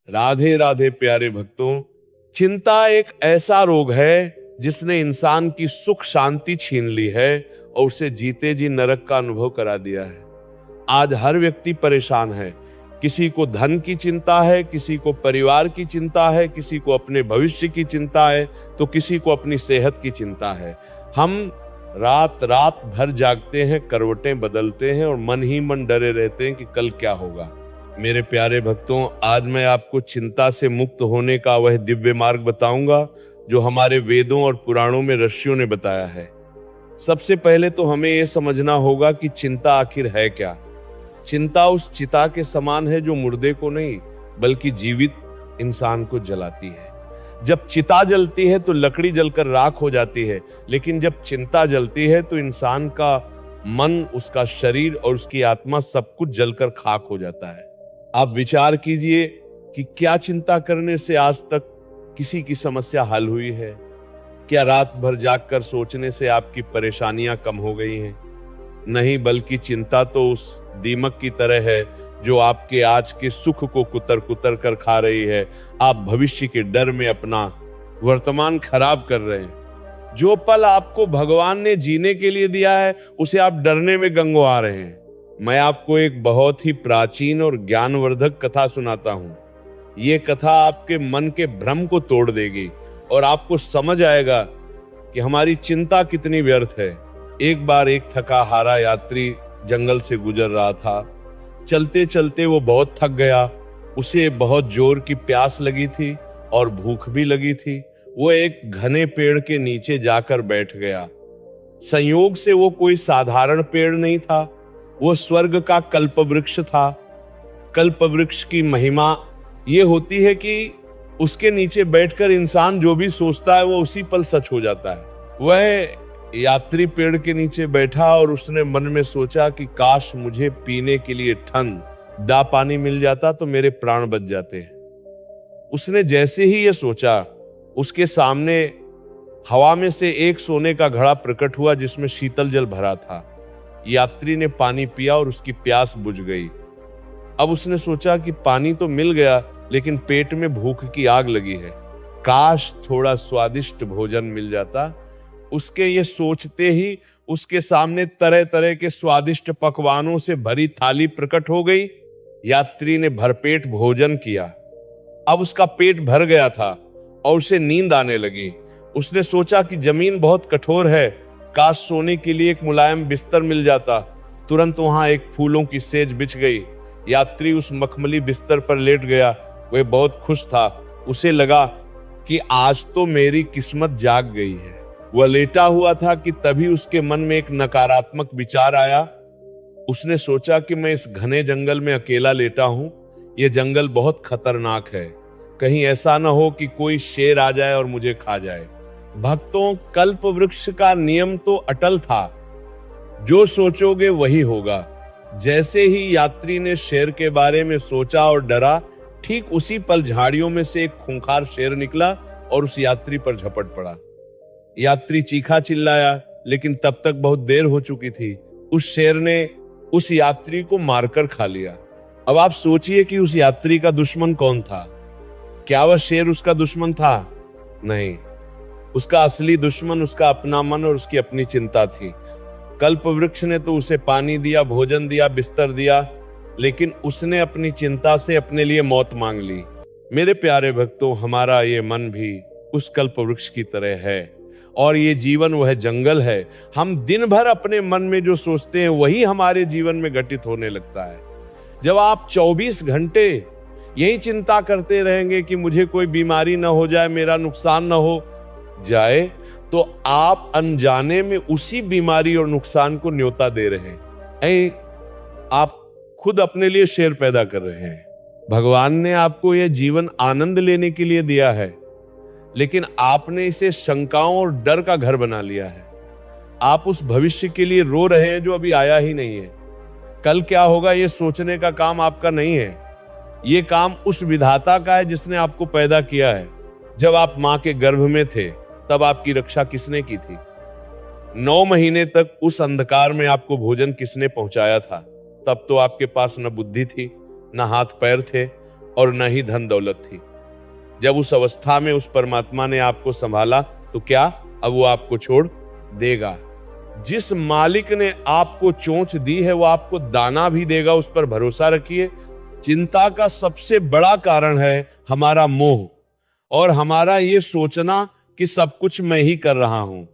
राधे राधे प्यारे भक्तों। चिंता एक ऐसा रोग है जिसने इंसान की सुख शांति छीन ली है और उसे जीते जी नरक का अनुभव करा दिया है। आज हर व्यक्ति परेशान है। किसी को धन की चिंता है, किसी को परिवार की चिंता है, किसी को अपने भविष्य की चिंता है, तो किसी को अपनी सेहत की चिंता है। हम रात रात भर जागते हैं, करवटें बदलते हैं और मन ही मन डरे रहते हैं कि कल क्या होगा। मेरे प्यारे भक्तों, आज मैं आपको चिंता से मुक्त होने का वह दिव्य मार्ग बताऊंगा जो हमारे वेदों और पुराणों में ऋषियों ने बताया है। सबसे पहले तो हमें यह समझना होगा कि चिंता आखिर है क्या। चिंता उस चिता के समान है जो मुर्दे को नहीं बल्कि जीवित इंसान को जलाती है। जब चिता जलती है तो लकड़ी जलकर राख हो जाती है, लेकिन जब चिंता जलती है तो इंसान का मन, उसका शरीर और उसकी आत्मा सब कुछ जलकर खाक हो जाता है। आप विचार कीजिए कि क्या चिंता करने से आज तक किसी की समस्या हल हुई है? क्या रात भर जागकर सोचने से आपकी परेशानियां कम हो गई हैं? नहीं, बल्कि चिंता तो उस दीमक की तरह है जो आपके आज के सुख को कुतर कुतर कर खा रही है। आप भविष्य के डर में अपना वर्तमान खराब कर रहे हैं। जो पल आपको भगवान ने जीने के लिए दिया है उसे आप डरने में गंगवा रहे हैं। मैं आपको एक बहुत ही प्राचीन और ज्ञानवर्धक कथा सुनाता हूं। ये कथा आपके मन के भ्रम को तोड़ देगी और आपको समझ आएगा कि हमारी चिंता कितनी व्यर्थ है। एक बार एक थका हारा यात्री जंगल से गुजर रहा था। चलते चलते वो बहुत थक गया। उसे बहुत जोर की प्यास लगी थी और भूख भी लगी थी। वो एक घने पेड़ के नीचे जाकर बैठ गया। संयोग से वो कोई साधारण पेड़ नहीं था, वो स्वर्ग का कल्पवृक्ष था। कल्पवृक्ष की महिमा ये होती है कि उसके नीचे बैठकर इंसान जो भी सोचता है वो उसी पल सच हो जाता है। वह यात्री पेड़ के नीचे बैठा और उसने मन में सोचा कि काश मुझे पीने के लिए ठंडा पानी मिल जाता तो मेरे प्राण बच जाते। उसने जैसे ही ये सोचा, उसके सामने हवा में से एक सोने का घड़ा प्रकट हुआ जिसमें शीतल जल भरा था। यात्री ने पानी पिया और उसकी प्यास बुझ गई। अब उसने सोचा कि पानी तो मिल गया, लेकिन पेट में भूख की आग लगी है। काश थोड़ा स्वादिष्ट भोजन मिल जाता। उसके ये सोचते ही उसके सामने तरह तरह के स्वादिष्ट पकवानों से भरी थाली प्रकट हो गई। यात्री ने भरपेट भोजन किया। अब उसका पेट भर गया था और उसे नींद आने लगी। उसने सोचा कि जमीन बहुत कठोर है, काश सोने के लिए एक मुलायम बिस्तर मिल जाता। तुरंत वहां एक फूलों की सेज बिछ गई। यात्री उस मखमली बिस्तर पर लेट गया। वह बहुत खुश था। उसे लगा कि आज तो मेरी किस्मत जाग गई है। वह लेटा हुआ था कि तभी उसके मन में एक नकारात्मक विचार आया। उसने सोचा कि मैं इस घने जंगल में अकेला लेटा हूं। यह जंगल बहुत खतरनाक है। कहीं ऐसा ना हो कि कोई शेर आ जाए और मुझे खा जाए। भक्तों, कल्प वृक्ष का नियम तो अटल था, जो सोचोगे वही होगा। जैसे ही यात्री ने शेर के बारे में सोचा और डरा, ठीक उसी पल झाड़ियों में से एक खूंखार शेर निकला और उस यात्री पर झपट पड़ा। यात्री चीखा चिल्लाया, लेकिन तब तक बहुत देर हो चुकी थी। उस शेर ने उस यात्री को मारकर खा लिया। अब आप सोचिए कि उस यात्री का दुश्मन कौन था? क्या वह शेर उसका दुश्मन था? नहीं, उसका असली दुश्मन उसका अपना मन और उसकी अपनी चिंता थी। कल्प वृक्ष ने तो उसे पानी दिया, भोजन दिया, बिस्तर दिया, लेकिन उसने अपनी चिंता से अपने लिए मौत मांग ली। मेरे प्यारे भक्तों, हमारा ये मन भी उस कल्प वृक्ष की तरह है और ये जीवन वह जंगल है। हम दिन भर अपने मन में जो सोचते हैं वही हमारे जीवन में घटित होने लगता है। जब आप 24 घंटे यही चिंता करते रहेंगे कि मुझे कोई बीमारी ना हो जाए, मेरा नुकसान ना हो जाए, तो आप अनजाने में उसी बीमारी और नुकसान को न्योता दे रहे हैं। आप खुद अपने लिए शेर पैदा कर रहे हैं। भगवान ने आपको यह जीवन आनंद लेने के लिए दिया है, लेकिन आपने इसे शंकाओं और डर का घर बना लिया है। आप उस भविष्य के लिए रो रहे हैं जो अभी आया ही नहीं है। कल क्या होगा ये सोचने का काम आपका नहीं है। ये काम उस विधाता का है जिसने आपको पैदा किया है। जब आप मां के गर्भ में थे तब आपकी रक्षा किसने की थी? 9 महीने तक उस अंधकार में आपको भोजन किसने पहुंचाया था? तब तो आपके पास न बुद्धि थी, न हाथ पैर थे। और न ही धन दौलत थी। जब उस अवस्था में उस परमात्मा ने आपको संभाला तो क्या अब वो आपको छोड़ देगा? जिस मालिक ने आपको चोंच दी है वो आपको दाना भी देगा, उस पर भरोसा रखिए। चिंता का सबसे बड़ा कारण है हमारा मोह और हमारा ये सोचना कि सब कुछ मैं ही कर रहा हूं।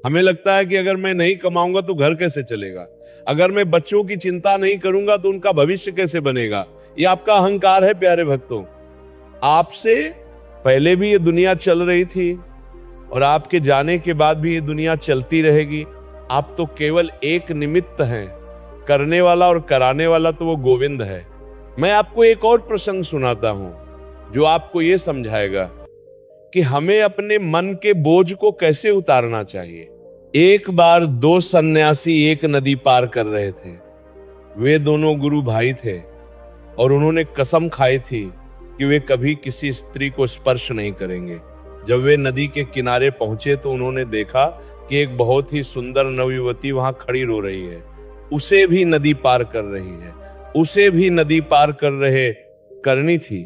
हमें लगता है कि अगर मैं नहीं कमाऊंगा तो घर कैसे चलेगा, अगर मैं बच्चों की चिंता नहीं करूंगा तो उनका भविष्य कैसे बनेगा। ये आपका अहंकार है प्यारे भक्तों। आपसे पहले भी ये दुनिया चल रही थी और आपके जाने के बाद भी ये दुनिया चलती रहेगी। आप तो केवल एक निमित्त हैं, करने वाला और कराने वाला तो वो गोविंद है। मैं आपको एक और प्रसंग सुनाता हूं जो आपको ये समझाएगा कि हमें अपने मन के बोझ को कैसे उतारना चाहिए। एक बार दो सन्यासी एक नदी पार कर रहे थे। वे दोनों गुरु भाई थे और उन्होंने कसम खाई थी कि वे कभी किसी स्त्री को स्पर्श नहीं करेंगे। जब वे नदी के किनारे पहुंचे तो उन्होंने देखा कि एक बहुत ही सुंदर नवयुवती वहां खड़ी रो रही है। उसे भी नदी पार कर रही है, उसे भी नदी पार करनी थी,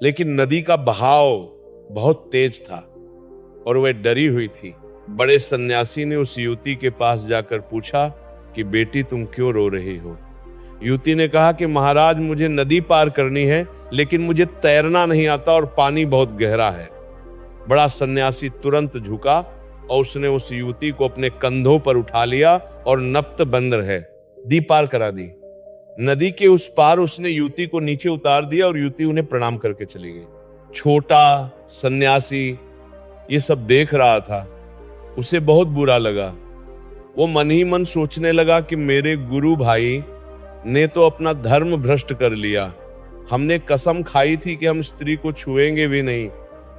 लेकिन नदी का बहाव बहुत तेज था और वह डरी हुई थी। बड़े सन्यासी ने उस युवती के पास जाकर पूछा कि बेटी तुम क्यों रो रही हो? युवती ने कहा कि महाराज मुझे नदी पार करनी है लेकिन मुझे तैरना नहीं आता और पानी बहुत गहरा है। बड़ा सन्यासी तुरंत झुका और उसने उस युवती को अपने कंधों पर उठा लिया और नप्त बंद रहे दी पार करा दी। नदी के उस पार उसने युवती को नीचे उतार दिया और युवती उन्हें प्रणाम करके चली गई। छोटा सन्यासी ये सब देख रहा था, उसे बहुत बुरा लगा। वो मन ही मन सोचने लगा कि मेरे गुरु भाई ने तो अपना धर्म भ्रष्ट कर लिया। हमने कसम खाई थी कि हम स्त्री को छुएंगे भी नहीं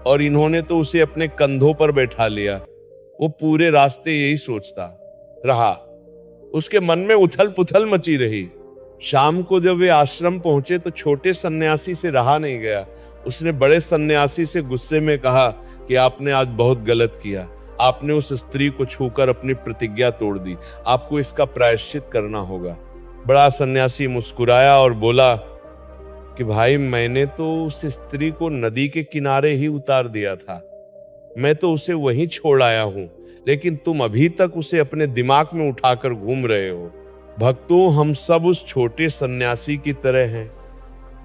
और इन्होंने तो उसे अपने कंधों पर बैठा लिया। वो पूरे रास्ते यही सोचता रहा, उसके मन में उथल पुथल मची रही। शाम को जब वे आश्रम पहुंचे तो छोटे सन्यासी से रहा नहीं गया। उसने बड़े सन्यासी से गुस्से में कहा कि आपने आज बहुत गलत किया, आपने उस स्त्री को छूकर अपनी प्रतिज्ञा तोड़ दी, आपको इसका प्रायश्चित करना होगा। बड़ा सन्यासी मुस्कुराया और बोला कि भाई मैंने तो उस स्त्री को नदी के किनारे ही उतार दिया था, मैं तो उसे वहीं छोड़ आया हूं, लेकिन तुम अभी तक उसे अपने दिमाग में उठाकर घूम रहे हो। भक्तों, हम सब उस छोटे सन्यासी की तरह हैं।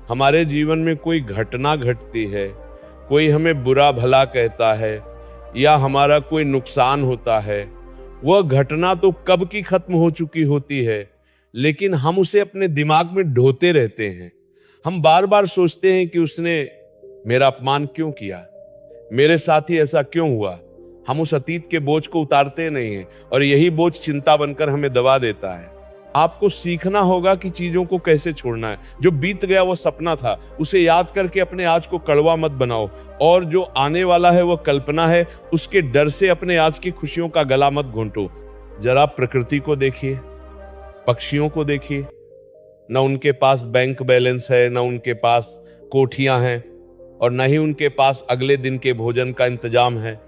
हमारे जीवन में कोई घटना घटती है, कोई हमें बुरा भला कहता है या हमारा कोई नुकसान होता है, वह घटना तो कब की खत्म हो चुकी होती है, लेकिन हम उसे अपने दिमाग में ढोते रहते हैं। हम बार बार सोचते हैं कि उसने मेरा अपमान क्यों किया, मेरे साथ ही ऐसा क्यों हुआ। हम उस अतीत के बोझ को उतारते नहीं हैं और यही बोझ चिंता बनकर हमें दबा देता है। आपको सीखना होगा कि चीजों को कैसे छोड़ना है। जो बीत गया वो सपना था, उसे याद करके अपने आज को कड़वा मत बनाओ, और जो आने वाला है वो कल्पना है, उसके डर से अपने आज की खुशियों का गला मत घोंटो। जरा प्रकृति को देखिए, पक्षियों को देखिए, न उनके पास बैंक बैलेंस है, न उनके पास कोठियां हैं और न ही उनके पास अगले दिन के भोजन का इंतजाम है।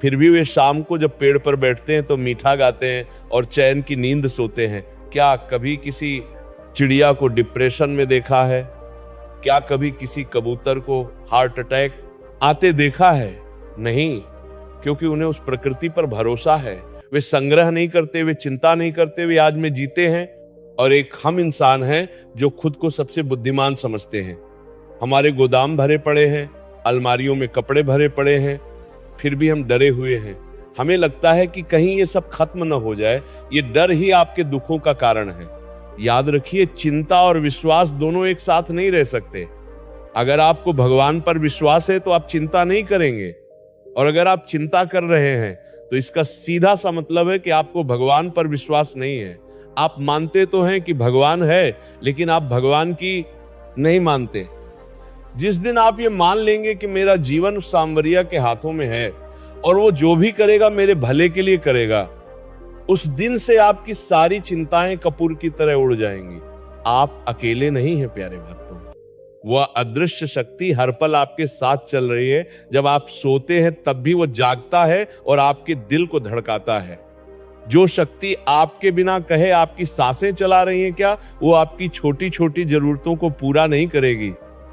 फिर भी वे शाम को जब पेड़ पर बैठते हैं तो मीठा गाते हैं और चैन की नींद सोते हैं। क्या कभी किसी चिड़िया को डिप्रेशन में देखा है? क्या कभी किसी कबूतर को हार्ट अटैक आते देखा है? नहीं, क्योंकि उन्हें उस प्रकृति पर भरोसा है। वे संग्रह नहीं करते, वे चिंता नहीं करते, वे आज में जीते हैं। और एक हम इंसान हैं जो खुद को सबसे बुद्धिमान समझते हैं। हमारे गोदाम भरे पड़े हैं, अलमारियों में कपड़े भरे पड़े हैं, फिर भी हम डरे हुए हैं। हमें लगता है कि कहीं ये सब खत्म न हो जाए। ये डर ही आपके दुखों का कारण है। याद रखिए, चिंता और विश्वास दोनों एक साथ नहीं रह सकते। अगर आपको भगवान पर विश्वास है तो आप चिंता नहीं करेंगे, और अगर आप चिंता कर रहे हैं तो इसका सीधा सा मतलब है कि आपको भगवान पर विश्वास नहीं है। आप मानते तो हैं कि भगवान है, लेकिन आप भगवान की नहीं मानते। जिस दिन आप ये मान लेंगे कि मेरा जीवन सांवरिया के हाथों में है और वो जो भी करेगा मेरे भले के लिए करेगा, उस दिन से आपकी सारी चिंताएं कपूर की तरह उड़ जाएंगी। आप अकेले नहीं हैं प्यारे भक्तों। वह अदृश्य शक्ति हर पल आपके साथ चल रही है। जब आप सोते हैं तब भी वो जागता है और आपके दिल को धड़काता है। जो शक्ति आपके बिना कहे आपकी सांसें चला रही है क्या, वो आपकी छोटी छोटी जरूरतों को पूरा नहीं करेगी।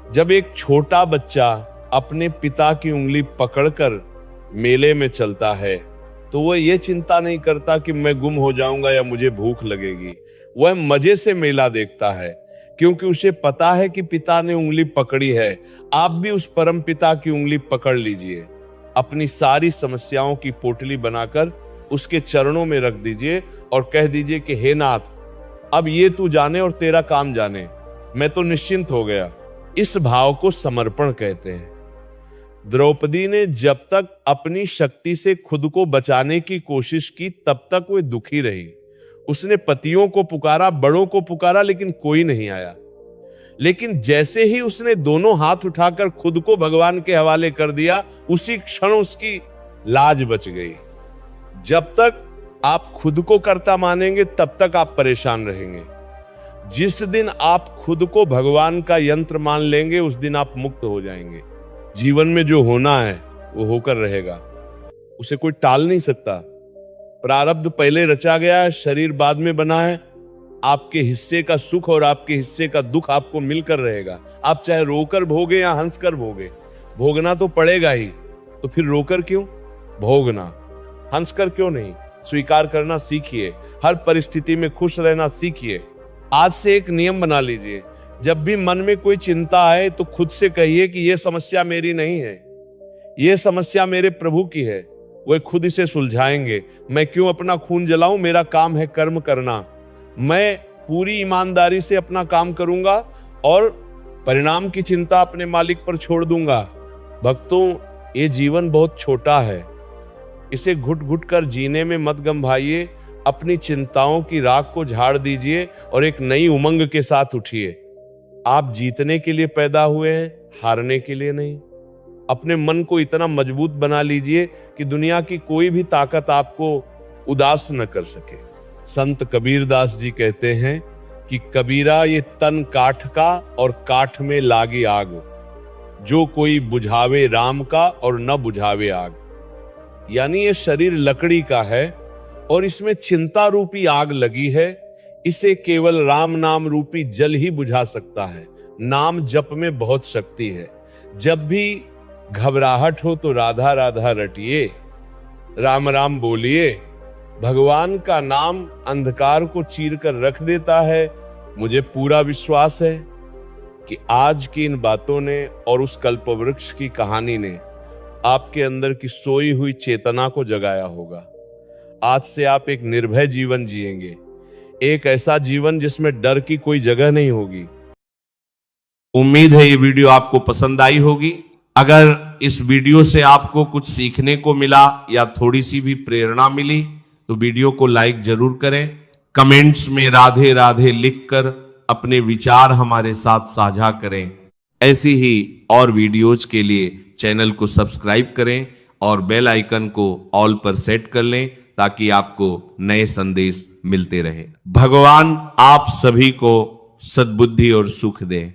जब एक छोटा बच्चा अपने पिता की उंगली पकड़कर मेले में चलता है तो वह यह चिंता नहीं करता कि मैं गुम हो जाऊंगा या मुझे भूख लगेगी। वह मजे से मेला देखता है क्योंकि उसे पता है कि पिता ने उंगली पकड़ी है। आप भी उस परम पिता की उंगली पकड़ लीजिए, अपनी सारी समस्याओं की पोटली बनाकर उसके चरणों में रख दीजिए और कह दीजिए कि हे नाथ, अब ये तू जाने और तेरा काम जाने, मैं तो निश्चिंत हो गया। इस भाव को समर्पण कहते हैं। द्रौपदी ने जब तक अपनी शक्ति से खुद को बचाने की कोशिश की तब तक वह दुखी रही। उसने पतियों को पुकारा, बड़ों को पुकारा, लेकिन कोई नहीं आया। लेकिन जैसे ही उसने दोनों हाथ उठाकर खुद को भगवान के हवाले कर दिया, उसी क्षण उसकी लाज बच गई। जब तक आप खुद को कर्ता मानेंगे तब तक आप परेशान रहेंगे। जिस दिन आप खुद को भगवान का यंत्र मान लेंगे उस दिन आप मुक्त हो जाएंगे। जीवन में जो होना है वो होकर रहेगा, उसे कोई टाल नहीं सकता। प्रारब्ध पहले रचा गया है, शरीर बाद में बना है। आपके हिस्से का सुख और आपके हिस्से का दुख आपको मिलकर रहेगा। आप चाहे रोकर भोगे या हंसकर भोगे, भोगना तो पड़ेगा ही। तो फिर रोकर क्यों भोगना, हंसकर क्यों नहीं? स्वीकार करना सीखिए, हर परिस्थिति में खुश रहना सीखिए। आज से एक नियम बना लीजिए, जब भी मन में कोई चिंता आए तो खुद से कहिए कि यह समस्या मेरी नहीं है, यह समस्या मेरे प्रभु की है, वह खुद इसे सुलझाएंगे। मैं क्यों अपना खून जलाऊं, मेरा काम है कर्म करना। मैं पूरी ईमानदारी से अपना काम करूंगा और परिणाम की चिंता अपने मालिक पर छोड़ दूंगा। भक्तों, ये जीवन बहुत छोटा है, इसे घुट घुट कर जीने में मत गंभाइए। अपनी चिंताओं की राख को झाड़ दीजिए और एक नई उमंग के साथ उठिए। आप जीतने के लिए पैदा हुए हैं, हारने के लिए नहीं। अपने मन को इतना मजबूत बना लीजिए कि दुनिया की कोई भी ताकत आपको उदास न कर सके। संत कबीरदास जी कहते हैं कि कबीरा ये तन काठ का और काठ में लागी आग, जो कोई बुझावे राम का और न बुझावे आग। यानी ये शरीर लकड़ी का है और इसमें चिंता रूपी आग लगी है, इसे केवल राम नाम रूपी जल ही बुझा सकता है। नाम जप में बहुत शक्ति है। जब भी घबराहट हो तो राधा राधा रटिए, राम राम बोलिए। भगवान का नाम अंधकार को चीर कर रख देता है। मुझे पूरा विश्वास है कि आज की इन बातों ने और उस कल्पवृक्ष की कहानी ने आपके अंदर की सोई हुई चेतना को जगाया होगा। आज से आप एक निर्भय जीवन जिएंगे, एक ऐसा जीवन जिसमें डर की कोई जगह नहीं होगी। उम्मीद है ये वीडियो आपको पसंद आई होगी। अगर इस वीडियो से आपको कुछ सीखने को मिला या थोड़ी सी भी प्रेरणा मिली तो वीडियो को लाइक जरूर करें। कमेंट्स में राधे राधे लिखकर अपने विचार हमारे साथ साझा करें। ऐसी ही और वीडियोज के लिए चैनल को सब्सक्राइब करें और बेल आइकन को ऑल पर सेट कर लें ताकि आपको नए संदेश मिलते रहे। भगवान आप सभी को सद्बुद्धि और सुख दें।